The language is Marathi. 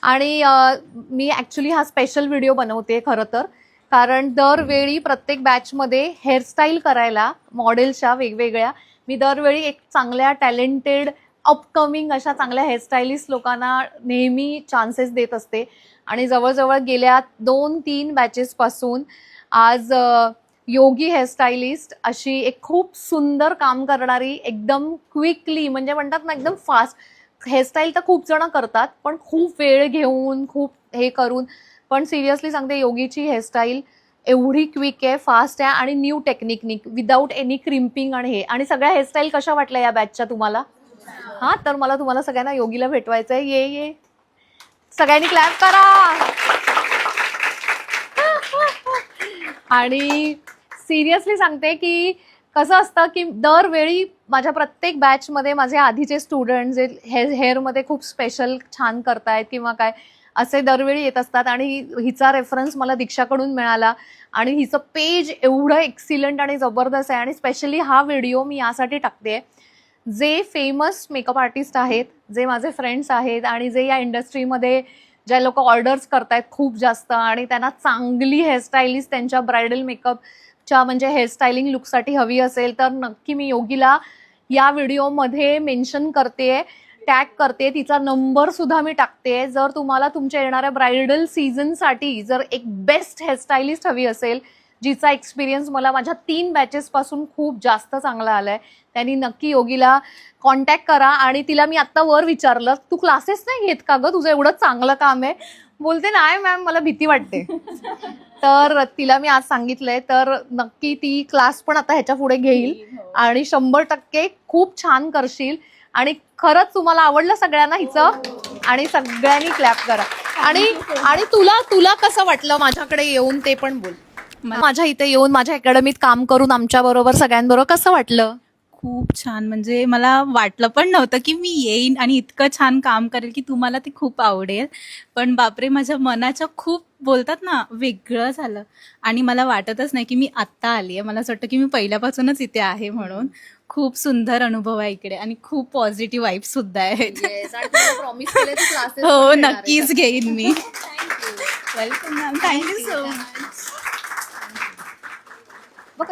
आणि मी ॲक्च्युली हा स्पेशल व्हिडिओ बनवते खरं तर, कारण दरवेळी प्रत्येक बॅचमध्ये हेअरस्टाईल करायला मॉडेल्सच्या वेगवेगळ्या मी दरवेळी एक चांगल्या टॅलेंटेड अपकमिंग अशा चांगल्या हेअरस्टायलिस्ट लोकांना नेहमी चान्सेस देत असते. आणि जवळजवळ गेल्या 2-3 बॅचेसपासून आज योगी हेअरस्टायलिस्ट अशी एक खूप सुंदर काम करणारी, एकदम क्विकली म्हणजे म्हणतात ना एकदम फास्ट हेअरस्टाईल तर खूप जण करतात, पण खूप वेळ घेऊन खूप हे करून, पण सिरियसली सांगते योगीची हेअरस्टाईल एवढी क्विक आहे, फास्ट आहे आणि न्यू टेक्निकनी विदाऊट एनी क्रिम्पिंग आणि हे. आणि सगळ्या हेअरस्टाईल कशा वाटल्या या बॅचच्या तुम्हाला? हा, तर मला तुम्हाला सगळ्यांना योगीला भेटवायचं आहे. ये सगळ्यांनी क्लॅप करा. आणि सिरियसली सांगते की कसं असतं की दरवेळी माझ्या प्रत्येक बॅचमध्ये माझे आधीचे स्टुडंट जे हेअरमध्ये खूप स्पेशल छान करतायत किंवा काय असे दरवेळी येत असतात. आणि हिचा रेफरन्स मला दीक्षाकडून मिळाला आणि हिचं पेज एवढं एक्सिलंट आणि जबरदस्त आहे. आणि स्पेशली हा व्हिडिओ मी यासाठी टाकते, जे फेमस मेकअप आर्टिस्ट आहेत, जे माझे फ्रेंड्स आहेत आणि जे या इंडस्ट्रीमध्ये ज्या लोक ऑर्डर्स करतायत खूप जास्त आणि त्यांना चांगली हेअरस्टायलिस्ट त्यांच्या ब्रायडल मेकअपच्या म्हणजे हेअरस्टायलिंग लुकसाठी हवी असेल तर नक्की मी योगीला या व्हिडिओमध्ये मेन्शन करते, टॅग करते, तिचा नंबर सुद्धा मी टाकते. जर तुम्हाला तुमच्या येणाऱ्या ब्रायडल सीझनसाठी जर एक बेस्ट हेअरस्टायलिस्ट हवी असेल, जिचा एक्सपिरियन्स मला माझ्या 3 बॅचेसपासून खूप जास्त चांगला आलाय, त्यांनी नक्की योगीला कॉन्टॅक्ट करा. आणि तिला मी आत्ता वर विचारलं, तू क्लासेस नाही घेत का गं, तुझं एवढं चांगलं काम आहे? बोलते नाही मॅम, मला भीती वाटते. तर तिला मी आज सांगितलंय, तर नक्की ती क्लास पण आता ह्याच्या पुढे घेईल आणि 100% खूप छान करशील. आणि खरंच तुम्हाला आवडलं सगळ्यांना हिचं? आणि सगळ्यांनी क्लॅप करा. आणि तुला कसं वाटलं माझ्याकडे येऊन ते पण बोल. माझ्या इथे येऊन माझ्या अकॅडमीत काम करून आमच्या बरोबर सगळ्यांबरोबर कसं वाटलं? खूप छान. म्हणजे मला वाटलं पण नव्हतं की मी येईन आणि इतकं छान काम करेल की तुम्हाला ते खूप आवडेल. पण बापरे, माझ्या मनाच्या खूप बोलतात ना वेगळं झालं. आणि मला वाटतच नाही की मी आत्ता आली आहे. मला असं वाटतं की मी पहिल्यापासूनच इथे आहे म्हणून. खूप सुंदर अनुभव आहे इकडे आणि खूप पॉझिटिव्ह वाईब सुद्धा आहेत. हो, नक्कीच घेईन मी. Welcome ma'am. Thank you so much. बघ